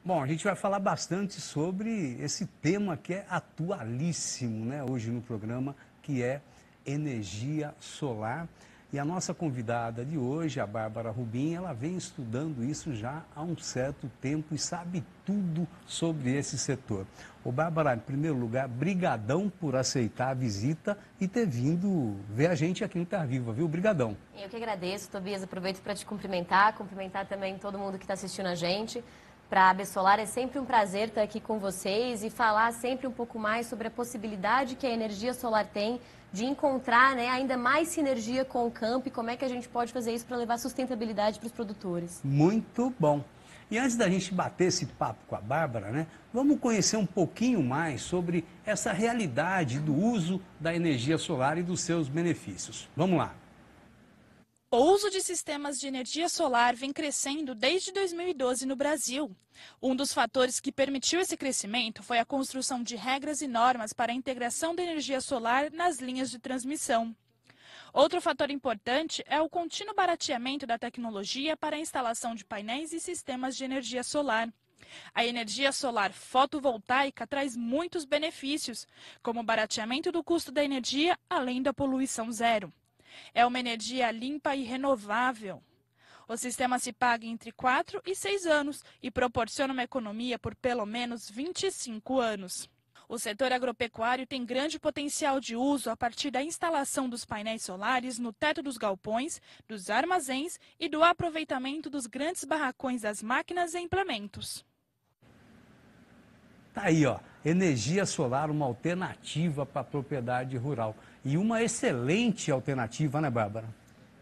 Bom, a gente vai falar bastante sobre esse tema que é atualíssimo, né, hoje no programa, que é energia solar. E a nossa convidada de hoje, a Bárbara Rubim, ela vem estudando isso já há um certo tempo e sabe tudo sobre esse setor. Ô Bárbara, em primeiro lugar, brigadão por aceitar a visita e ter vindo ver a gente aqui no Terra Viva, viu? Brigadão. Eu que agradeço, Tobias, aproveito para te cumprimentar também todo mundo que está assistindo a gente. Para a AB Solar é sempre um prazer estar aqui com vocês e falar sempre um pouco mais sobre a possibilidade que a energia solar tem de encontrar, né, ainda mais sinergia com o campo e como é que a gente pode fazer isso para levar sustentabilidade para os produtores. Muito bom. E antes da gente bater esse papo com a Bárbara, né, vamos conhecer um pouquinho mais sobre essa realidade do uso da energia solar e dos seus benefícios. Vamos lá. O uso de sistemas de energia solar vem crescendo desde 2012 no Brasil. Um dos fatores que permitiu esse crescimento foi a construção de regras e normas para a integração da energia solar nas linhas de transmissão. Outro fator importante é o contínuo barateamento da tecnologia para a instalação de painéis e sistemas de energia solar. A energia solar fotovoltaica traz muitos benefícios, como o barateamento do custo da energia, além da poluição zero. É uma energia limpa e renovável. O sistema se paga entre 4 e 6 anos e proporciona uma economia por pelo menos 25 anos. O setor agropecuário tem grande potencial de uso a partir da instalação dos painéis solares no teto dos galpões, dos armazéns e do aproveitamento dos grandes barracões das máquinas e implementos. Tá aí, ó, energia solar, uma alternativa para a propriedade rural. E uma excelente alternativa, né, Bárbara?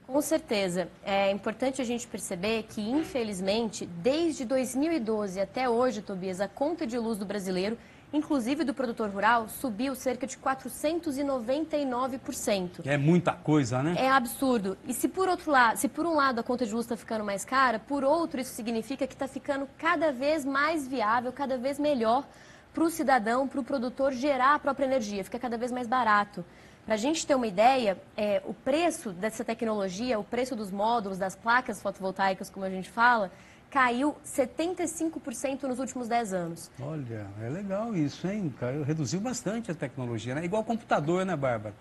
Com certeza. É importante a gente perceber que, infelizmente, desde 2012 até hoje, Tobias, a conta de luz do brasileiro, inclusive do produtor rural, subiu cerca de 499%. É muita coisa, né? É absurdo. E se por um lado a conta de luz está ficando mais cara, por outro isso significa que está ficando cada vez mais viável, cada vez melhor para o cidadão, para o produtor gerar a própria energia, fica cada vez mais barato. Para a gente ter uma ideia, o preço dessa tecnologia, o preço dos módulos, das placas fotovoltaicas, como a gente fala, caiu 75% nos últimos 10 anos. Olha, é legal isso, hein? Reduziu bastante a tecnologia, né? Igual computador, né, Bárbara?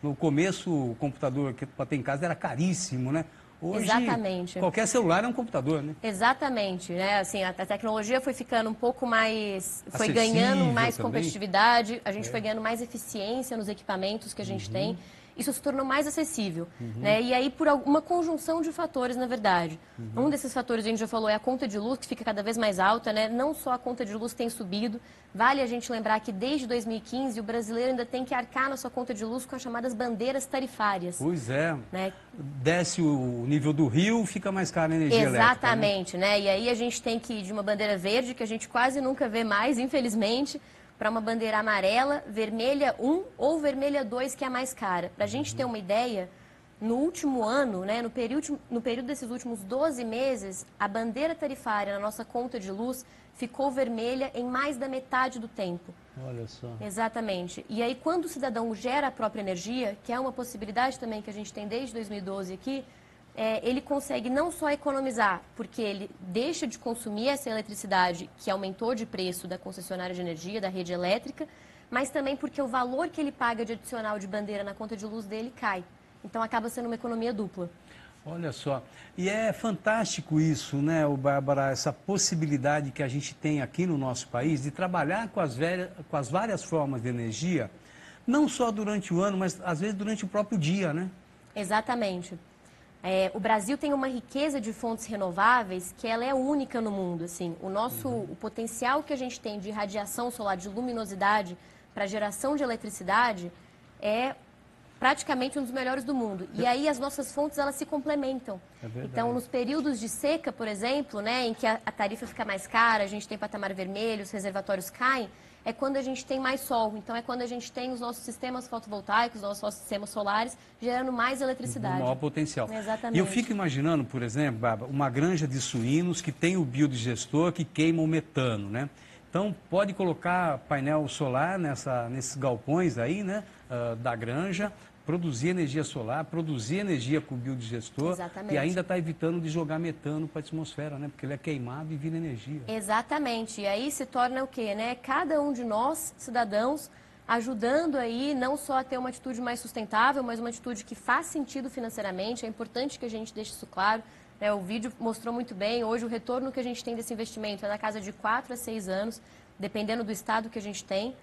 No começo, o computador que para ter em casa era caríssimo, né? Hoje, exatamente. Qualquer celular é um computador, né? Exatamente, né? Assim, a tecnologia foi ficando um pouco mais, foi acessível ganhando mais também. Competitividade, a gente foi ganhando mais eficiência nos equipamentos que a gente tem. Isso se tornou mais acessível, né? E aí por uma conjunção de fatores, na verdade. Um desses fatores, a gente já falou, é a conta de luz, que fica cada vez mais alta, né? Não só a conta de luz tem subido, vale a gente lembrar que desde 2015 o brasileiro ainda tem que arcar na sua conta de luz com as chamadas bandeiras tarifárias. Pois é, né? Desce o nível do rio, fica mais cara a energia elétrica. Exatamente, né? E aí a gente tem que ir de uma bandeira verde, que a gente quase nunca vê mais, infelizmente, para uma bandeira amarela, vermelha 1 ou vermelha 2, que é a mais cara. Para a gente ter uma ideia, no último ano, né, no período desses últimos 12 meses, a bandeira tarifária na nossa conta de luz ficou vermelha em mais da metade do tempo. Olha só. Exatamente. E aí, quando o cidadão gera a própria energia, que é uma possibilidade também que a gente tem desde 2012 aqui, ele consegue não só economizar, porque ele deixa de consumir essa eletricidade que aumentou de preço da concessionária de energia, da rede elétrica, mas também porque o valor que ele paga de adicional de bandeira na conta de luz dele cai. Então acaba sendo uma economia dupla. Olha só, e é fantástico isso, né, Bárbara, essa possibilidade que a gente tem aqui no nosso país de trabalhar com as várias formas de energia, não só durante o ano, mas às vezes durante o próprio dia, né? Exatamente. O Brasil tem uma riqueza de fontes renováveis que ela é única no mundo. Assim. O potencial que a gente tem de radiação solar, de luminosidade para geração de eletricidade é praticamente um dos melhores do mundo. E aí as nossas fontes elas se complementam. Então, nos períodos de seca, por exemplo, né, em que a tarifa fica mais cara, a gente tem patamar vermelho, os reservatórios caem, é quando a gente tem mais sol. Então, é quando a gente tem os nossos sistemas fotovoltaicos, os nossos sistemas solares, gerando mais eletricidade. Um maior potencial. Exatamente. E eu fico imaginando, por exemplo, Bárbara, uma granja de suínos que tem o biodigestor que queima o metano, né? Então, pode colocar painel solar nesses galpões aí, né, da granja, produzir energia solar, produzir energia com o biodigestor. Exatamente. E ainda está evitando de jogar metano para a atmosfera, né? Porque ele é queimado e vira energia. Exatamente. E aí se torna o quê, né? Cada um de nós, cidadãos, ajudando aí não só a ter uma atitude mais sustentável, mas uma atitude que faz sentido financeiramente. É importante que a gente deixe isso claro. O vídeo mostrou muito bem. Hoje o retorno que a gente tem desse investimento é na casa de 4 a 6 anos, dependendo do estado que a gente tem.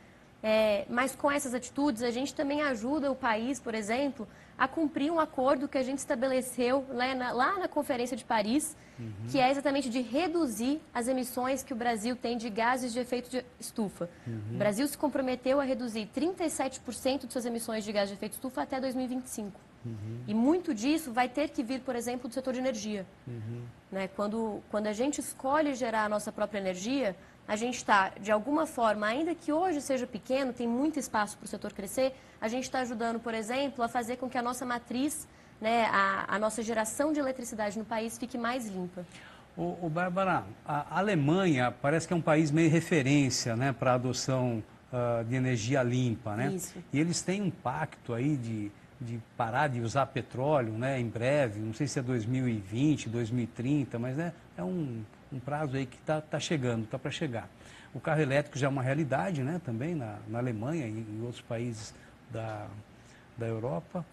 Mas com essas atitudes, a gente também ajuda o país, por exemplo, a cumprir um acordo que a gente estabeleceu lá na Conferência de Paris, que é exatamente de reduzir as emissões que o Brasil tem de gases de efeito de estufa. O Brasil se comprometeu a reduzir 37% de suas emissões de gases de efeito de estufa até 2025. E muito disso vai ter que vir, por exemplo, do setor de energia. Quando a gente escolhe gerar a nossa própria energia, a gente está, de alguma forma, ainda que hoje seja pequeno, tem muito espaço para o setor crescer, a gente está ajudando, por exemplo, a fazer com que a nossa matriz, a nossa geração de eletricidade no país fique mais limpa. Bárbara, a Alemanha parece que é um país meio referência, né, para a adoção de energia limpa, né? Isso. E eles têm um pacto aí de parar de usar petróleo, né, em breve, não sei se é 2020, 2030, mas né, é um prazo aí que está chegando, está para chegar. O carro elétrico já é uma realidade, né, também na Alemanha e em outros países da Europa.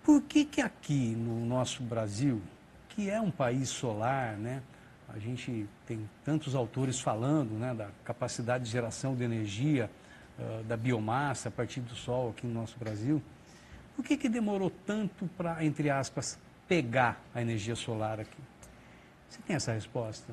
Por que aqui no nosso Brasil, que é um país solar, né, a gente tem tantos autores falando, né, da capacidade de geração de energia, da biomassa a partir do sol aqui no nosso Brasil, por que demorou tanto para, entre aspas, pegar a energia solar aqui? Você tem essa resposta?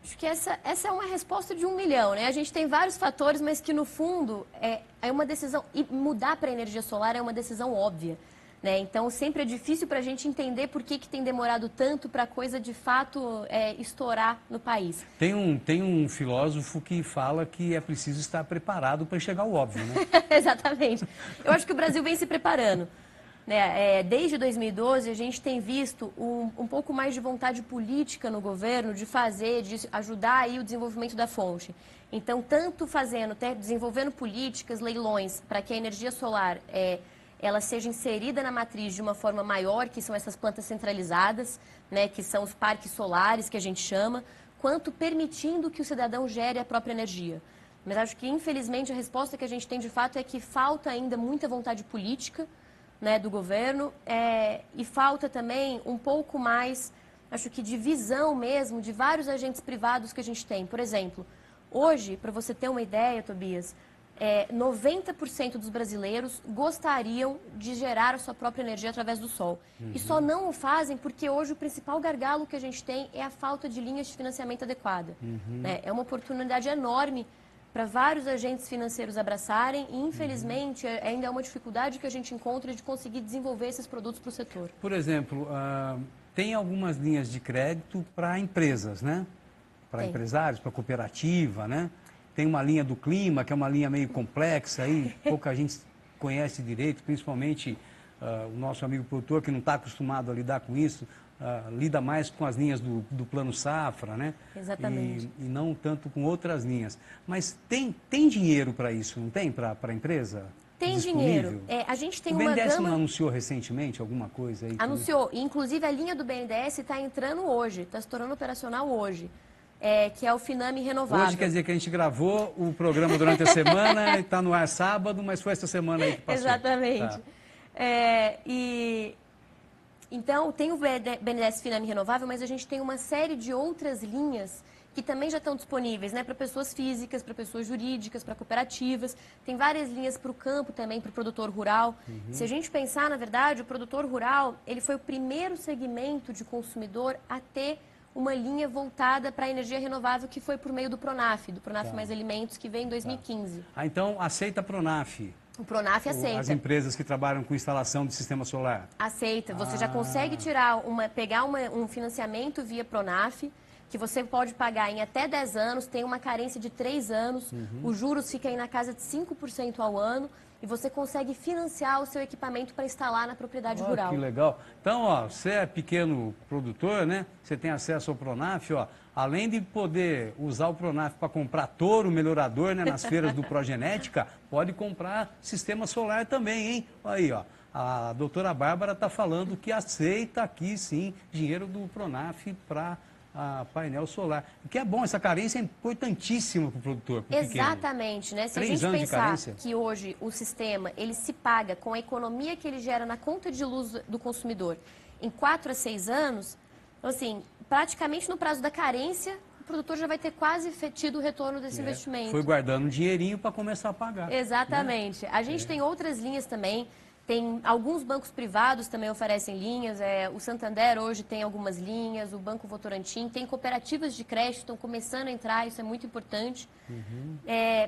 Acho que essa é uma resposta de 1 milhão, né? A gente tem vários fatores, mas que no fundo é uma decisão, e mudar para a energia solar é uma decisão óbvia, né? Então sempre é difícil para a gente entender por que tem demorado tanto para a coisa de fato estourar no país. Tem um filósofo que fala que é preciso estar preparado para enxergar o óbvio, né? Exatamente. Eu acho que o Brasil vem se preparando. Desde 2012, a gente tem visto um pouco mais de vontade política no governo de ajudar aí o desenvolvimento da fonte. Então, tanto desenvolvendo políticas, leilões, para que a energia solar ela seja inserida na matriz de uma forma maior, que são essas plantas centralizadas, né, que são os parques solares, que a gente chama, quanto permitindo que o cidadão gere a própria energia. Mas acho que, infelizmente, a resposta que a gente tem, de fato, é que falta ainda muita vontade política, né, do governo, e falta também um pouco mais, acho que de visão mesmo, de vários agentes privados que a gente tem. Por exemplo, hoje, para você ter uma ideia, Tobias, 90% dos brasileiros gostariam de gerar a sua própria energia através do sol. E só não o fazem porque hoje o principal gargalo que a gente tem é a falta de linhas de financiamento adequada. É uma oportunidade enorme para vários agentes financeiros abraçarem e, infelizmente, ainda é uma dificuldade que a gente encontra de conseguir desenvolver esses produtos para o setor. Por exemplo, tem algumas linhas de crédito para empresas, né? Para empresários, para cooperativa, né? Tem uma linha do clima, que é uma linha meio complexa, aí pouca gente conhece direito, principalmente o nosso amigo produtor, que não está acostumado a lidar com isso, lida mais com as linhas do Plano Safra, né? Exatamente. E não tanto com outras linhas. Mas tem dinheiro para isso, não tem, para a empresa? Tem disponível? dinheiro. A gente tem o uma BNDES gama... não anunciou recentemente alguma coisa aí? Anunciou. Inclusive, a linha do BNDES está entrando hoje, está se tornando operacional hoje. Que é o Finame Renovável. Hoje quer dizer que a gente gravou o programa durante a semana e está no ar sábado, mas foi essa semana aí que passou. Exatamente. Tá. Então, tem o BNDES Finame Renovável, mas a gente tem uma série de outras linhas que também já estão disponíveis, né, para pessoas físicas, para pessoas jurídicas, para cooperativas. Tem várias linhas para o campo também, para o produtor rural. Se a gente pensar, na verdade, o produtor rural, ele foi o primeiro segmento de consumidor a ter uma linha voltada para a energia renovável, que foi por meio do Pronaf Mais Alimentos, que veio em 2015. Então, aceita a Pronaf? O Pronaf aceita. As empresas que trabalham com instalação de sistema solar? Aceita. Você já consegue pegar um financiamento via Pronaf, que você pode pagar em até 10 anos, tem uma carência de 3 anos, os juros ficam aí na casa de 5% ao ano, e você consegue financiar o seu equipamento para instalar na propriedade rural. Que legal. Então, você é pequeno produtor, né? Você tem acesso ao Pronaf, além de poder usar o Pronaf para comprar touro melhorador, né, nas feiras do Progenética, pode comprar sistema solar também, hein? Aí, a doutora Bárbara está falando que aceita aqui, sim, dinheiro do Pronaf para painel solar. Que é bom, essa carência é importantíssima para o produtor. Exatamente, né? Se a gente pensar que hoje o sistema ele se paga com a economia que ele gera na conta de luz do consumidor em 4 a 6 anos, assim, praticamente no prazo da carência, o produtor já vai ter quase tido o retorno desse investimento. Foi guardando um dinheirinho para começar a pagar. Exatamente. Né? A gente tem outras linhas também. Tem alguns bancos privados também oferecem linhas, o Santander hoje tem algumas linhas, o Banco Votorantim, tem cooperativas de crédito, estão começando a entrar, isso é muito importante.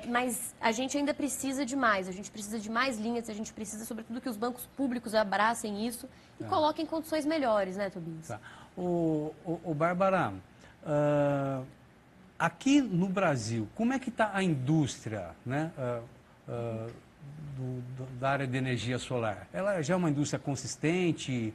Mas a gente ainda precisa de mais, a gente precisa de mais linhas, a gente precisa, sobretudo, que os bancos públicos abracem isso e coloquem condições melhores, né, Tobias? Tá. Bárbara, aqui no Brasil, como é que está a indústria, né? Da área de energia solar? Ela já é uma indústria consistente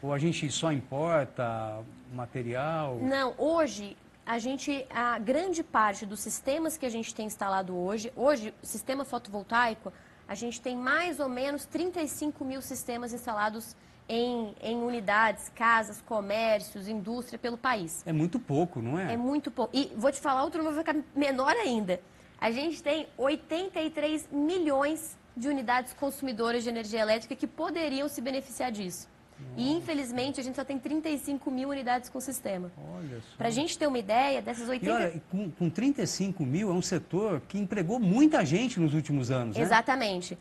ou a gente só importa material? Não, hoje a grande parte dos sistemas que a gente tem instalado hoje, o sistema fotovoltaico, a gente tem mais ou menos 35 mil sistemas instalados em unidades, casas, comércios, indústria pelo país. É muito pouco, não é? É muito pouco. E vou te falar, outro número vai ficar menor ainda. A gente tem 83 milhões de unidades consumidoras de energia elétrica que poderiam se beneficiar disso. E, infelizmente, a gente só tem 35 mil unidades com sistema. Olha só. Para a gente ter uma ideia, dessas 80... E olha, com 35 mil, é um setor que empregou muita gente nos últimos anos, né? Exatamente.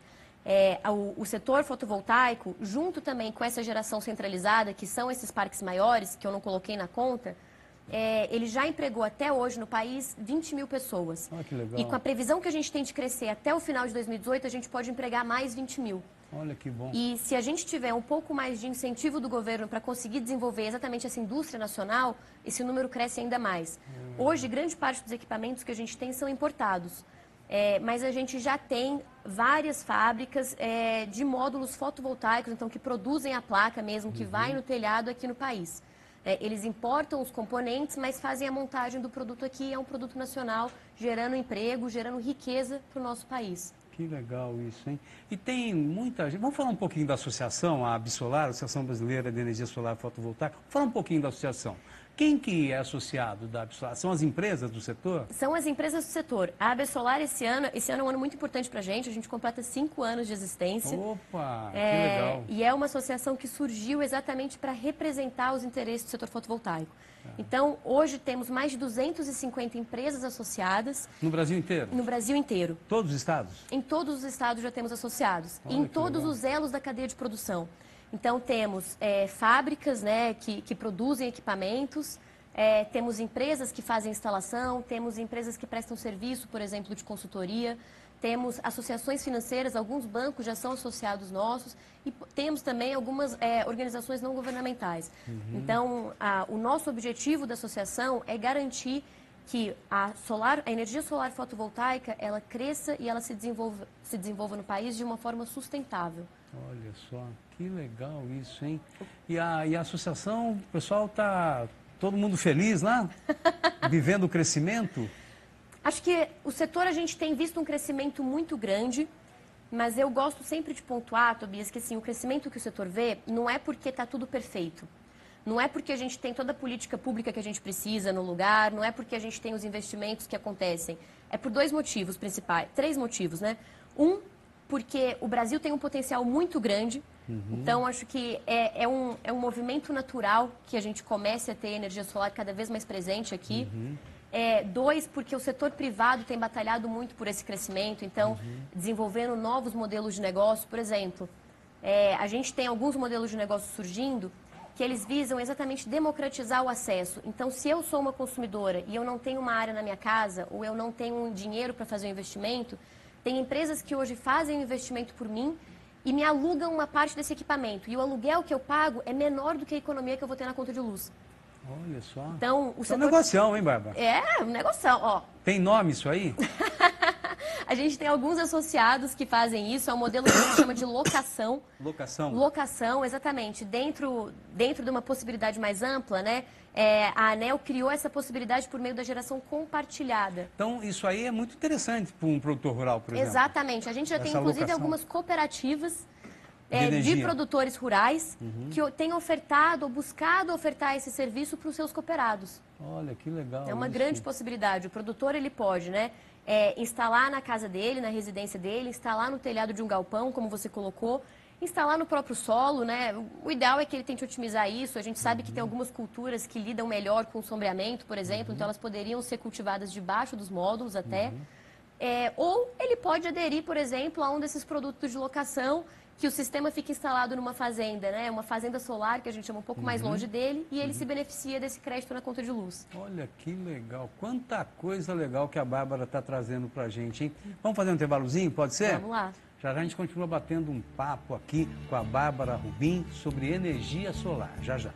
O setor fotovoltaico, junto também com essa geração centralizada, que são esses parques maiores, que eu não coloquei na conta, ele já empregou até hoje no país 20 mil pessoas. Ah, que legal. E com a previsão que a gente tem de crescer até o final de 2018, a gente pode empregar mais 20 mil. Olha que bom. E se a gente tiver um pouco mais de incentivo do governo para conseguir desenvolver exatamente essa indústria nacional, esse número cresce ainda mais. Hoje, grande parte dos equipamentos que a gente tem são importados. Mas a gente já tem várias fábricas de módulos fotovoltaicos, então que produzem a placa mesmo, que vai no telhado aqui no país. Eles importam os componentes, mas fazem a montagem do produto aqui, é um produto nacional, gerando emprego, gerando riqueza para o nosso país. Que legal isso, hein? E tem muita gente... Vamos falar um pouquinho da associação, a Absolar, Associação Brasileira de Energia Solar Fotovoltaica. Vamos falar um pouquinho da associação. Quem que é associado da Absolar? São as empresas do setor? São as empresas do setor. A Absolar esse ano é um ano muito importante para a gente completa 5 anos de existência. Opa, que legal. E é uma associação que surgiu exatamente para representar os interesses do setor fotovoltaico. Então, hoje temos mais de 250 empresas associadas. No Brasil inteiro? No Brasil inteiro. Todos os estados? Em todos os estados já temos associados. Olha, e em todos os elos da cadeia de produção. Então, temos fábricas, né, que produzem equipamentos, temos empresas que fazem instalação, temos empresas que prestam serviço, por exemplo, de consultoria, temos associações financeiras, alguns bancos já são associados nossos, e temos também algumas organizações não governamentais. Então, o nosso objetivo da associação é garantir que a energia solar fotovoltaica, ela cresça e ela se desenvolva no país de uma forma sustentável. Olha só, que legal isso, hein? E a associação, o pessoal está todo mundo feliz lá? Vivendo o crescimento? Acho que o setor a gente tem visto um crescimento muito grande, mas eu gosto sempre de pontuar, Tobias, que assim, o crescimento que o setor vê não é porque está tudo perfeito. Não é porque a gente tem toda a política pública que a gente precisa no lugar, não é porque a gente tem os investimentos que acontecem. É por 2 motivos principais, 3 motivos, né? Porque o Brasil tem um potencial muito grande, então acho que é um movimento natural que a gente comece a ter energia solar cada vez mais presente aqui. 2, porque o setor privado tem batalhado muito por esse crescimento, então desenvolvendo novos modelos de negócio. Por exemplo, a gente tem alguns modelos de negócio surgindo que eles visam exatamente democratizar o acesso. Então, se eu sou uma consumidora e eu não tenho uma área na minha casa, ou eu não tenho um dinheiro para fazer um investimento, tem empresas que hoje fazem o investimento por mim e me alugam uma parte desse equipamento. E o aluguel que eu pago é menor do que a economia que eu vou ter na conta de luz. Olha só. Então, é um negocião, hein, Bárbara? É, um negocião, ó. Tem nome isso aí? A gente tem alguns associados que fazem isso, é um modelo que a gente chama de locação. Locação? Locação, exatamente. Dentro de uma possibilidade mais ampla, né? A ANEEL criou essa possibilidade por meio da geração compartilhada. Então, isso aí é muito interessante para um produtor rural, por exemplo. Exatamente. A gente já tem, inclusive, algumas cooperativas energia. de produtores rurais que têm ofertado ou buscado ofertar esse serviço para os seus cooperados. Olha, que legal. É uma isso. grande possibilidade. O produtor ele pode, né, instalar na casa dele, na residência dele, instalar no telhado de um galpão, como você colocou, instalar no próprio solo, né? O ideal é que ele tente otimizar isso. A gente sabe que tem algumas culturas que lidam melhor com o sombreamento, por exemplo, então elas poderiam ser cultivadas debaixo dos módulos até. Ou ele pode aderir, por exemplo, a um desses produtos de locação que o sistema fica instalado numa fazenda, né? Uma fazenda solar, que a gente chama um pouco mais longe dele, e ele se beneficia desse crédito na conta de luz. Olha que legal. Quanta coisa legal que a Bárbara está trazendo para a gente, hein? Vamos fazer um intervalozinho, pode ser? Vamos lá. Já a gente continua batendo um papo aqui com a Bárbara Rubim sobre energia solar. Já, já.